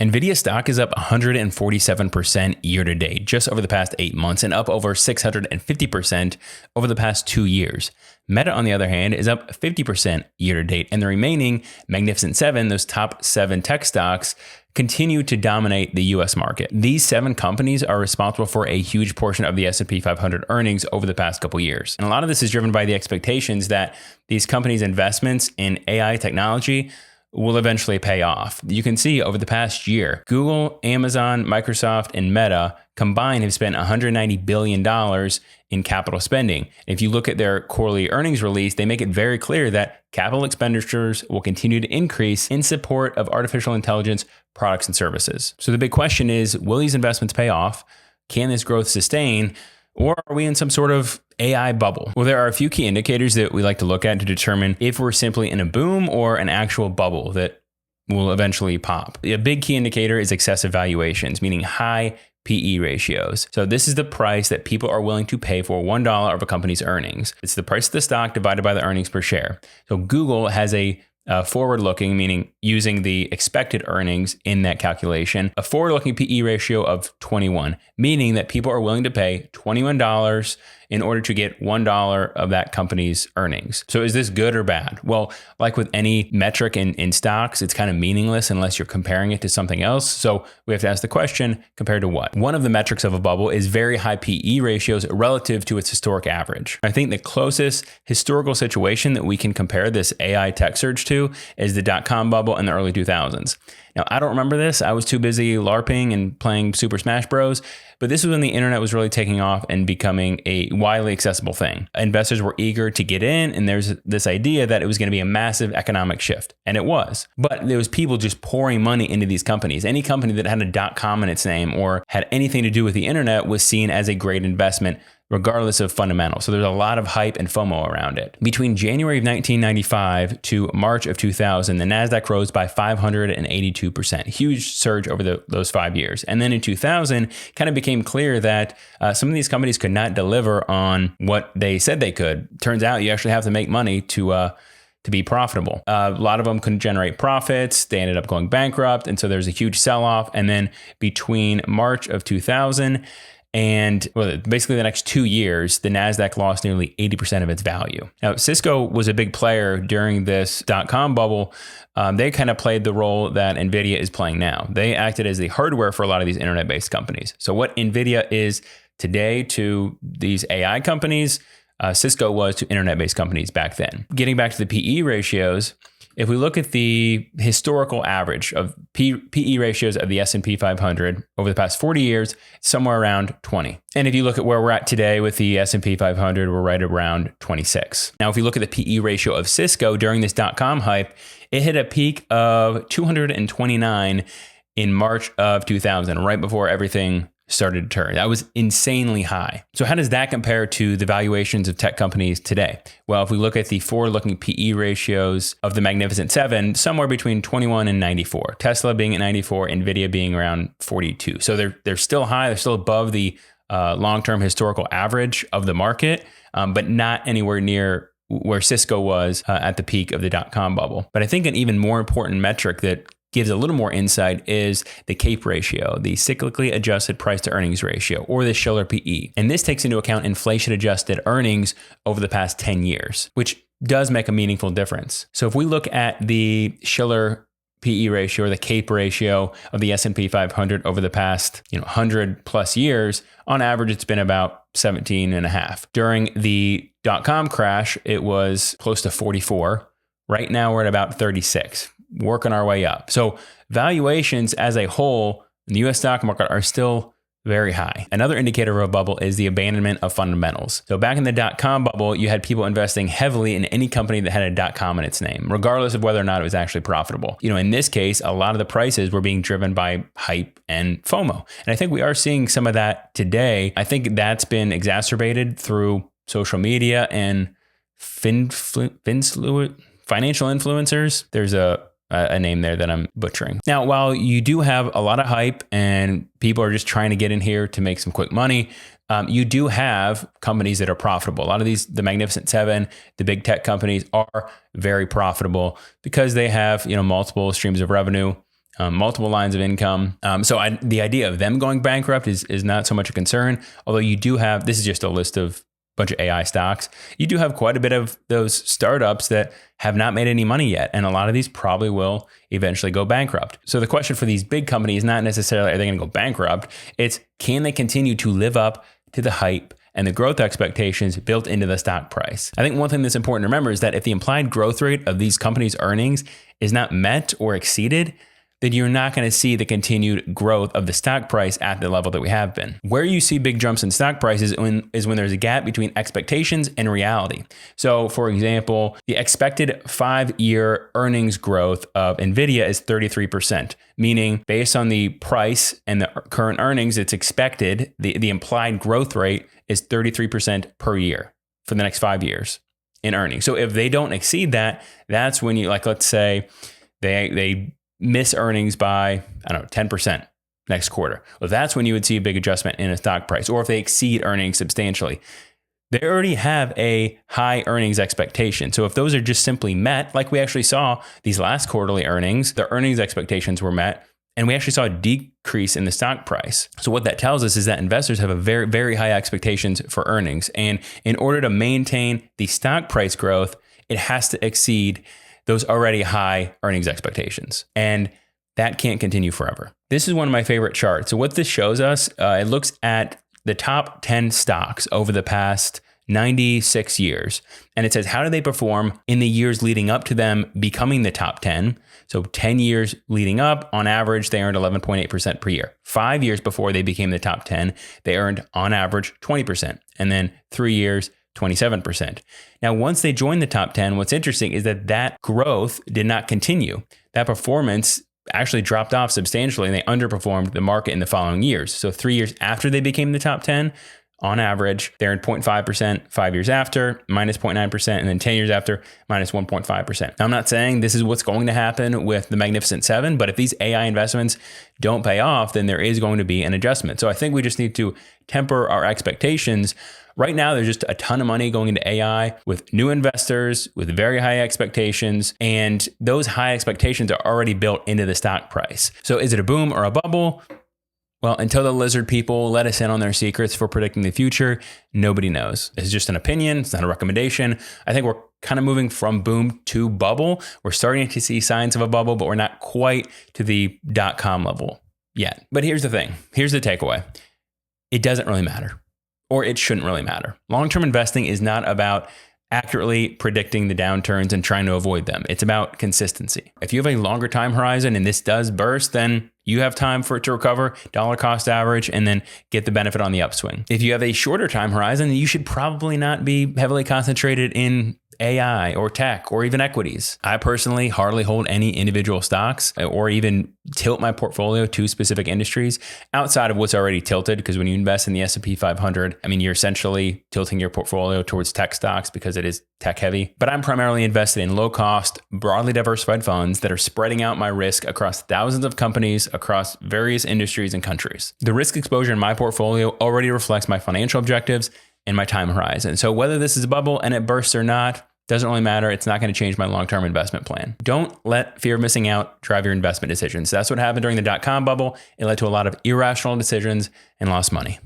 NVIDIA stock is up 147% year to date, just over the past 8 months, and up over 650% over the past 2 years. Meta, on the other hand, is up 50% year to date, and the remaining Magnificent Seven, those top 7 tech stocks, continue to dominate the US market. These 7 companies are responsible for a huge portion of the S&P 500 earnings over the past couple years. And a lot of this is driven by the expectations that these companies' investments in AI technology will eventually pay off. You can see over the past year, Google, Amazon, Microsoft, and Meta combined have spent $190 billion in capital spending. If you look at their quarterly earnings release, they make it very clear that capital expenditures will continue to increase in support of artificial intelligence products and services. So the big question is, will these investments pay off? Can this growth sustain? Or are we in some sort of AI bubble? Well, there are a few key indicators that we like to look at to determine if we're simply in a boom or an actual bubble that will eventually pop. A big key indicator is excessive valuations, meaning high PE ratios. So this is the price that people are willing to pay for $1 of a company's earnings. It's the price of the stock divided by the earnings per share. So Google has a forward-looking, meaning using the expected earnings in that calculation, a forward-looking PE ratio of 21, meaning that people are willing to pay $21 in order to get $1 of that company's earnings. So is this good or bad? Well, like with any metric in stocks, it's kind of meaningless unless you're comparing it to something else. So we have to ask the question, compared to what? One of the metrics of a bubble is very high PE ratios relative to its historic average. I think the closest historical situation that we can compare this AI tech surge to is the dot-com bubble in the early 2000s. Now, I don't remember this. I was too busy LARPing and playing Super Smash Bros. But this was when the internet was really taking off and becoming a widely accessible thing. Investors were eager to get in, and there's this idea that it was going to be a massive economic shift. And it was. But there was people just pouring money into these companies. Any company that had a .com in its name or had anything to do with the internet was seen as a great investment, regardless of fundamentals. So there's a lot of hype and FOMO around it. Between January of 1995 to March of 2000, the NASDAQ rose by 582%, huge surge over those 5 years. And then in 2000, kind of became clear that some of these companies could not deliver on what they said they could. Turns out you actually have to make money to be profitable. A lot of them couldn't generate profits. They ended up going bankrupt. And so there's a huge sell-off. And then between March of 2000 and basically the next 2 years, the NASDAQ lost nearly 80% of its value. Now, Cisco was a big player during this dot-com bubble. They kind of played the role that NVIDIA is playing now. They acted as the hardware for a lot of these internet-based companies. So what NVIDIA is today to these AI companies, Cisco was to internet-based companies back then. Getting back to the PE ratios, if we look at the historical average of PE ratios of the S&P 500 over the past 40 years, it's somewhere around 20. And if you look at where we're at today with the S&P 500, we're right around 26. Now, if you look at the PE ratio of Cisco during this dot-com hype, it hit a peak of 229 in March of 2000, right before everything started to turn. That was insanely high. So how does that compare to the valuations of tech companies today? Well, if we look at the forward-looking PE ratios of the Magnificent Seven, somewhere between 21 and 94. Tesla being at 94, NVIDIA being around 42. So they're still high. They're still above the long-term historical average of the market, but not anywhere near where Cisco was at the peak of the dot-com bubble. But I think an even more important metric that gives a little more insight is the CAPE ratio, the cyclically adjusted price to earnings ratio, or the Shiller PE. And this takes into account inflation adjusted earnings over the past 10 years, which does make a meaningful difference. So if we look at the Shiller PE ratio or the CAPE ratio of the S&P 500 over the past 100 plus years, on average, it's been about 17.5. During the dot-com crash, it was close to 44. Right now, we're at about 36. Working our way up. So valuations as a whole in the US stock market are still very high. Another indicator of a bubble is the abandonment of fundamentals. So back in the dot-com bubble, you had people investing heavily in any company that had a .com in its name, regardless of whether or not it was actually profitable. In this case, a lot of the prices were being driven by hype and FOMO. And I think we are seeing some of that today. I think that's been exacerbated through social media and financial influencers. There's a name there that I'm butchering. Now, while you do have a lot of hype and people are just trying to get in here to make some quick money, you do have companies that are profitable. A lot of the Magnificent Seven, the big tech companies are very profitable because they have, multiple streams of revenue multiple lines of income. So the idea of them going bankrupt is not so much a concern, although you do have, this is just a list of bunch of AI stocks. You do have quite a bit of those startups that have not made any money yet. And a lot of these probably will eventually go bankrupt. So the question for these big companies is not necessarily, are they going to go bankrupt? It's, can they continue to live up to the hype and the growth expectations built into the stock price? I think one thing that's important to remember is that if the implied growth rate of these companies' earnings is not met or exceeded, then you're not going to see the continued growth of the stock price at the level that we have been. Where you see big jumps in stock prices is when there's a gap between expectations and reality. So for example, the expected 5-year earnings growth of NVIDIA is 33%, meaning based on the price and the current earnings, it's expected, the implied growth rate is 33% per year for the next 5 years in earnings. So if they don't exceed that, that's when you, like, let's say they miss earnings by, 10% next quarter. Well, that's when you would see a big adjustment in a stock price, or if they exceed earnings substantially. They already have a high earnings expectation. So if those are just simply met, like we actually saw these last quarterly earnings, the earnings expectations were met, and we actually saw a decrease in the stock price. So what that tells us is that investors have a very, very high expectations for earnings. And in order to maintain the stock price growth, it has to exceed those already high earnings expectations. And that can't continue forever. This is one of my favorite charts. So what this shows us, it looks at the top 10 stocks over the past 96 years. And it says, how do they perform in the years leading up to them becoming the top 10? So 10 years leading up, on average, they earned 11.8% per year. 5 years before they became the top 10, they earned on average 20%. And then 3 years, 27%. Now, once they joined the top 10, what's interesting is that growth did not continue. That performance actually dropped off substantially, and they underperformed the market in the following years. So 3 years after they became the top 10, on average, they earned 0.5%, 5 years after, minus 0.9%, and then 10 years after, minus 1.5%. Now, I'm not saying this is what's going to happen with the Magnificent Seven, but if these AI investments don't pay off, then there is going to be an adjustment. So I think we just need to temper our expectations. Right now, there's just a ton of money going into AI with new investors with very high expectations, and those high expectations are already built into the stock price. So is it a boom or a bubble? Well, until the lizard people let us in on their secrets for predicting the future, nobody knows. It's just an opinion. It's not a recommendation. I think we're kind of moving from boom to bubble. We're starting to see signs of a bubble, but we're not quite to the .com level yet. But here's the thing. Here's the takeaway. It doesn't really matter, or it shouldn't really matter. Long-term investing is not about accurately predicting the downturns and trying to avoid them. It's about consistency. If you have a longer time horizon and this does burst, then you have time for it to recover, dollar cost average, and then get the benefit on the upswing. If you have a shorter time horizon, you should probably not be heavily concentrated in AI or tech or even equities. I personally hardly hold any individual stocks or even tilt my portfolio to specific industries outside of what's already tilted, because when you invest in the S&P 500, you're essentially tilting your portfolio towards tech stocks because it is tech heavy. But I'm primarily invested in low cost, broadly diversified funds that are spreading out my risk across thousands of companies across various industries and countries. The risk exposure in my portfolio already reflects my financial objectives and my time horizon. So whether this is a bubble and it bursts or not, doesn't really matter. It's not going to change my long-term investment plan. Don't let fear of missing out drive your investment decisions. That's what happened during the .com bubble. It led to a lot of irrational decisions and lost money.